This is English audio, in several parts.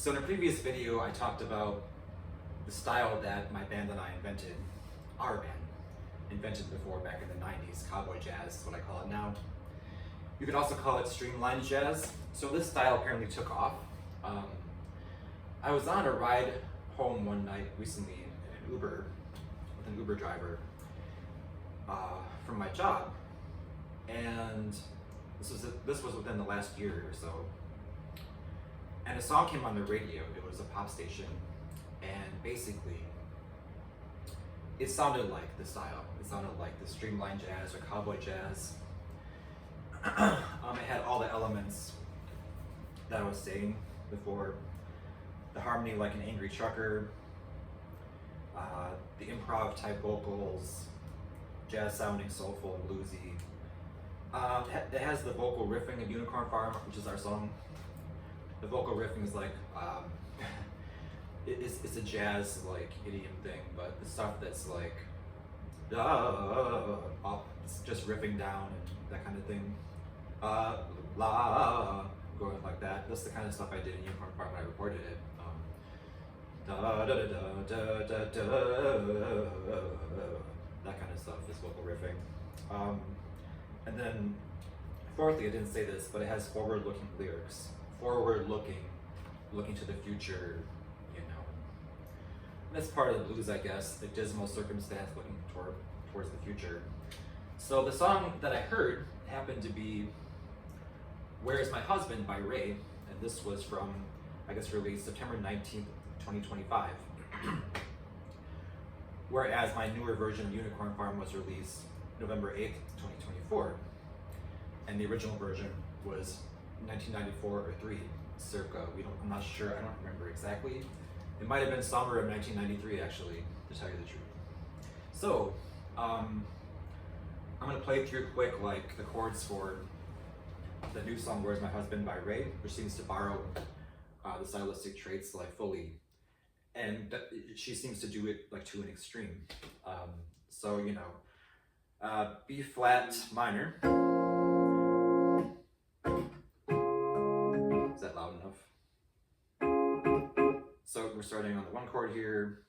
So in a previous video, I talked about the style that my band and I invented, our band, invented before back in the 90s, cowboy jazz is what I call it now. You could also call it streamlined jazz. So this style apparently took off. I was on a ride home one night recently in an Uber, with an Uber driver from my job. And this was within the last year or so. And a song came on the radio. It was a pop station, and basically it sounded like the style. It sounded like the streamlined jazz or cowboy jazz. It had all the elements that I was saying before. The harmony like an angry trucker, the improv type vocals, jazz sounding soulful and bluesy. It has the vocal riffing of Unicorn Farm, which is our song. The vocal riffing is like, it's a jazz like idiom thing, but the stuff that's like, up, it's just riffing down and that kind of thing. Going like that. That's the kind of stuff I did in Unicorn Farm when I recorded it. That kind of stuff is vocal riffing. And then, fourthly, I didn't say this, but it has forward-looking lyrics. Forward-looking, looking to the future, you know. And that's part of the blues, I guess, the dismal circumstance looking towards the future. So the song that I heard happened to be Where's My Husband by Ray, and this was from, I guess, released September 19th, 2025. Whereas my newer version of Unicorn Farm was released November 8th, 2024. And the original version was 1994 or 3, circa. I'm not sure, I don't remember exactly. It might have been summer of 1993 actually, to tell you the truth. So, I'm gonna play through quick like the chords for the new song Where's My Husband by Ray, which seems to borrow the stylistic traits like fully. And she seems to do it like to an extreme. So, you know, B flat minor. Is that loud enough? So we're starting on the one chord here.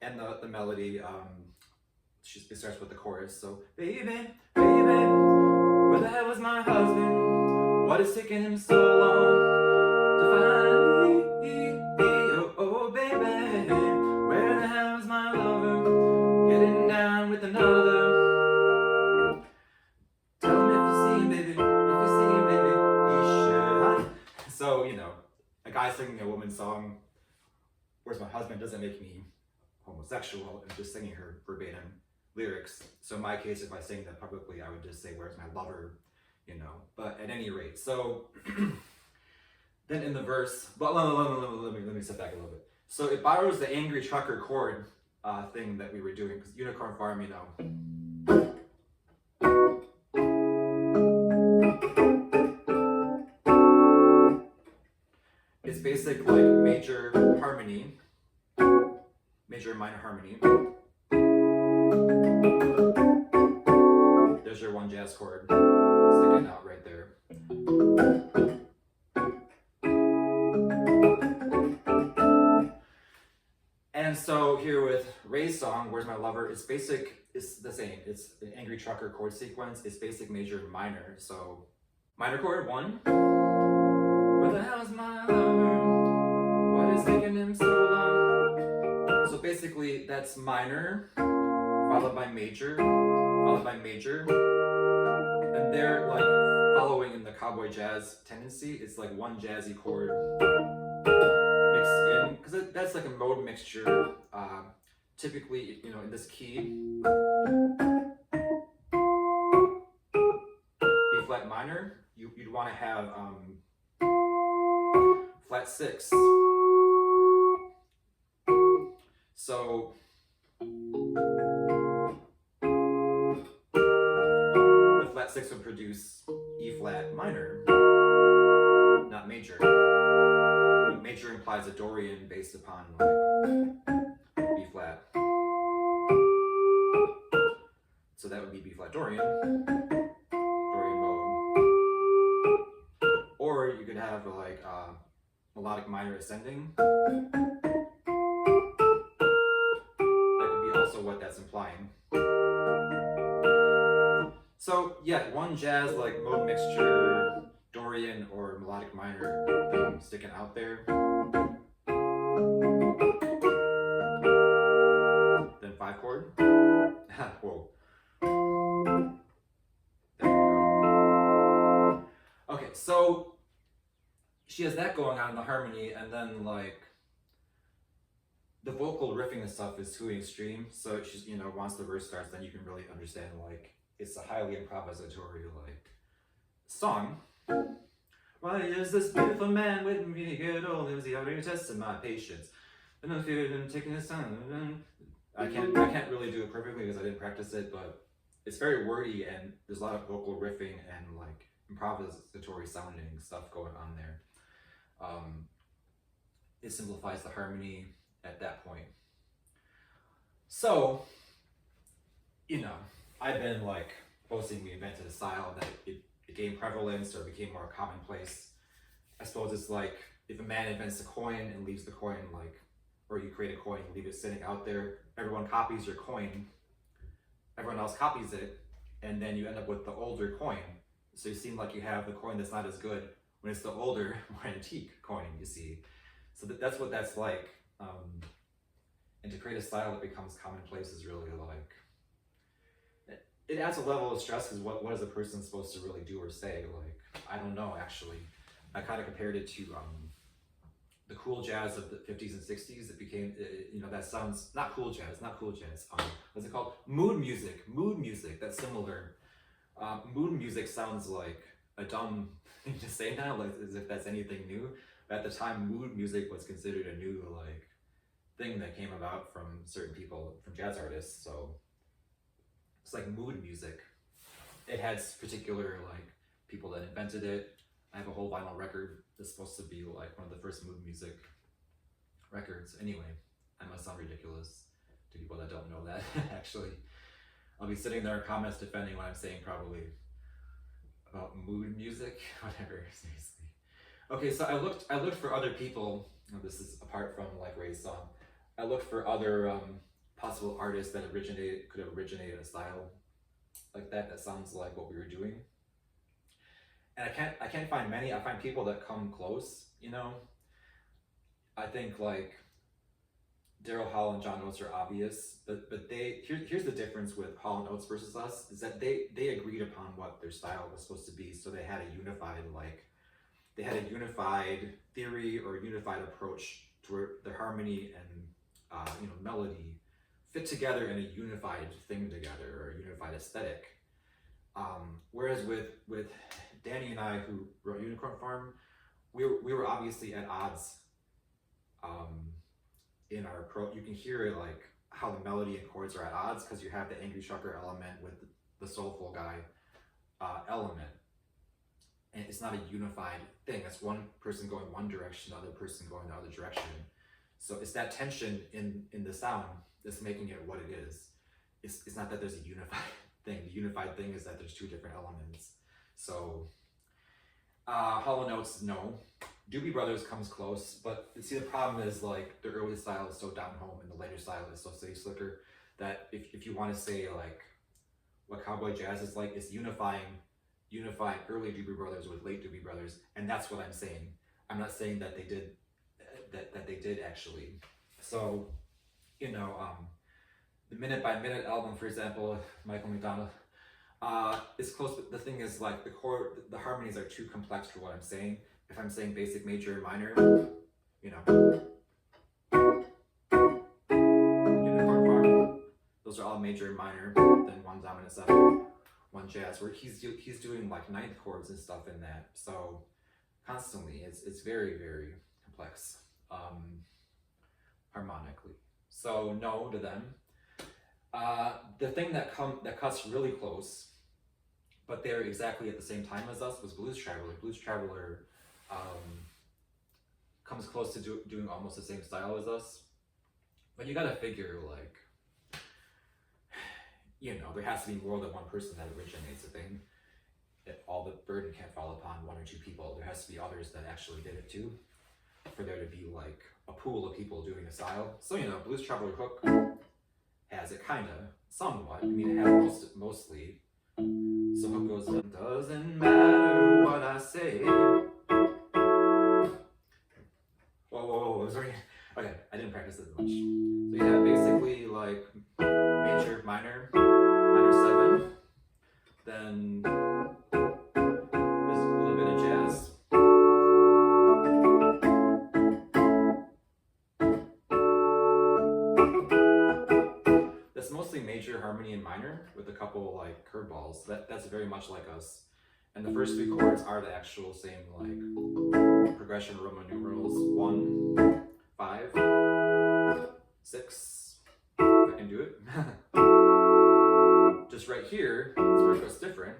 And the melody, it starts with the chorus. So, baby, baby, where the hell is my husband? What is taking him so long to find me? Oh, baby, where the hell is my lover? Getting down with another. Tell him if you see him, baby. If you see him, baby, he should. So, you know, a guy singing a woman's song, Where's My Husband, doesn't make me homosexual. I'm just singing her verbatim lyrics. So in my case, if I sang that publicly, I would just say, where's my lover, you know. But at any rate, so then in the verse, but let me step back a little bit. So it borrows the angry trucker chord thing that we were doing, because Unicorn Farm, you know. It's basic like major harmony, major and minor harmony. There's your one jazz chord sticking out right there. And so here with Ray's song, Where's My Lover, it's basic, it's the same. It's an angry trucker chord sequence. It's basic, major, and minor. So minor chord, 1. Where the hell is my lover? What is taking him so long? So basically that's minor, followed by major, and they're like following in the cowboy jazz tendency. It's like one jazzy chord mixed in, because that's like a mode mixture. Typically, you know, in this key, B flat minor, you'd want to have flat 6. So the flat 6 would produce E flat minor, not major. Major implies a Dorian based upon like B flat. So that would be B flat Dorian. melodic minor ascending. That could be also what that's implying. So yeah, one jazz like mode mixture, Dorian or melodic minor thing sticking out there. Then 5 chord. Whoa. There we go. Okay, so she has that going on in the harmony, and then like the vocal riffing and stuff is too extreme. So she's, you know, once the verse starts, then you can really understand like it's a highly improvisatory like song. Why is this beautiful man with me to get old? It was the outer test of my patience. And I feared him taking his time. I can't really do it perfectly because I didn't practice it, but it's very wordy and there's a lot of vocal riffing and like improvisatory sounding stuff going on there. It simplifies the harmony at that point. So, you know, I've been like posting we invented a style that it gained prevalence or became more commonplace. I suppose it's like if a man invents a coin and leaves the coin like, or you create a coin, leave it sitting out there, everyone copies your coin, everyone else copies it, and then you end up with the older coin. So you seem like you have the coin that's not as good when it's the older, more antique coin, you see. So that's what that's like. And to create a style that becomes commonplace is really like, it adds a level of stress because what is a person supposed to really do or say? Like, I don't know, actually. I kind of compared it to the cool jazz of the 50s and 60s. It became, you know, that sounds, not cool jazz. What's it called? Mood music, that's similar. Mood music sounds like a dumb thing to say now, like as if that's anything new. But at the time, mood music was considered a new like thing that came about from certain people, from jazz artists. So it's like mood music. It has particular like people that invented it. I have a whole vinyl record that's supposed to be like one of the first mood music records. Anyway, I must sound ridiculous to people that don't know that. Actually, I'll be sitting there in comments defending what I'm saying probably about mood music, whatever. Seriously. Okay, so I looked for other people. This is apart from like Ray's song. I looked for other possible artists that could have originated a style like that sounds like what we were doing. And I can't find many. I find people that come close, you know. I think like Daryl Hall and John Oates are obvious, but here's the difference with Hall and Oates versus us is that they agreed upon what their style was supposed to be, so they had a unified theory or unified approach to where the harmony and you know, melody fit together in a unified thing together, or a unified aesthetic. Whereas with Danny and I, who wrote Unicorn Farm, we were obviously at odds in our approach. You can hear like how the melody and chords are at odds because you have the angry trucker element with the soulful guy element. And it's not a unified thing. It's one person going one direction, the other person going the other direction. So it's that tension in the sound that's making it what it is. It's not that there's a unified thing. The unified thing is that there's two different elements. So Hall & Oates, no. Doobie Brothers comes close, but see, the problem is like the early style is so down home and the later style is so city slicker that if you want to say like what cowboy jazz is like, it's unifying early Doobie Brothers with late Doobie Brothers, and that's what I'm saying. I'm not saying that they did that they did actually. So, you know, the Minute by Minute album, for example, Michael McDonald, is close, but the thing is like the harmonies are too complex for what I'm saying. If I'm saying basic, major, and minor, you know, Unicorn Farm, those are all major and minor, then one dominant seven, one jazz, where he's doing like ninth chords and stuff in that. So constantly, it's very, very complex harmonically. So no to them. The thing that cuts really close, but they're exactly at the same time as us, was Blues Traveler. Blues Traveler comes close to doing almost the same style as us, but you gotta figure like, you know, there has to be more than one person that originates a thing. All the burden can't fall upon one or two people. There has to be others that actually did it too. for there to be like a pool of people doing a style. So you know, Blues Traveler Hook has it kind of, somewhat. I mean, it has mostly. So hook goes, doesn't matter what I say. Whoa, sorry. Okay, I didn't practice as much. So you have basically like major, minor, minor 7, then there's a little bit of jazz. That's mostly major, harmony, and minor with a couple like curveballs. That's very much like us. And the first 3 chords are the actual same like progression Roman numerals 1, 5, 6. If I can do it. Just right here is where it goes different.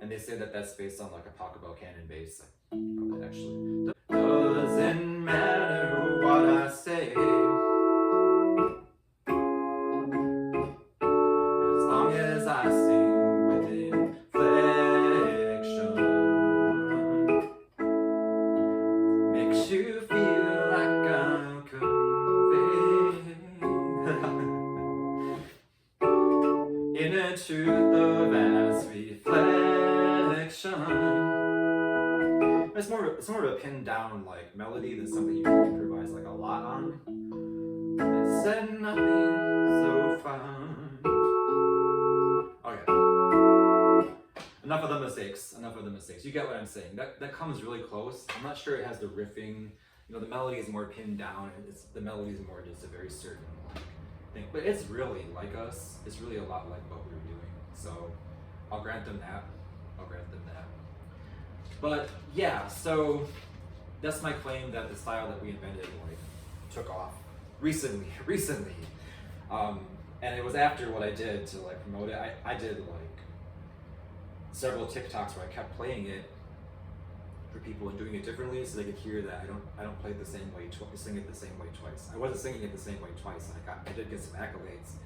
And they say that that's based on like a Pachelbel canon bass. Probably actually. Doesn't matter what I say, as long as I sing with inflection. Makes you feel like I'm conveying inner truth of as reflection. It's more of a pinned down like melody than something you can improvise like a lot on. It said nothing so fun. Okay. Enough of the mistakes. You get what I'm saying. That comes really close. I'm not sure it has the riffing. You know, the melody is more pinned down. The melody is more just a very certain thing. But it's really like us. It's really a lot like what we were doing. So I'll grant them that. But yeah, so that's my claim that the style that we invented like took off recently. And it was after what I did to like promote it. I did like several TikToks where I kept playing it for people and doing it differently so they could hear that I don't play it the same way, sing it the same way twice. I wasn't singing it the same way twice. I did get some accolades.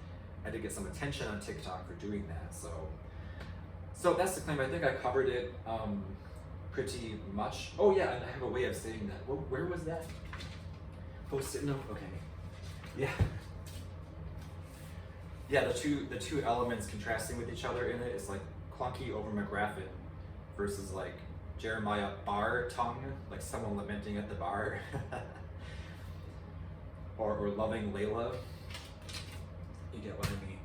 I did get some attention on TikTok for doing that. So that's the claim. I think I covered it pretty much. Oh yeah, and I have a way of saying that. Where was that? Post-it note. Okay. Yeah. Yeah, the two elements contrasting with each other in it is like clunky over McGraffin versus like Jeremiah bar tongue, like someone lamenting at the bar. or loving Layla. You get what I mean.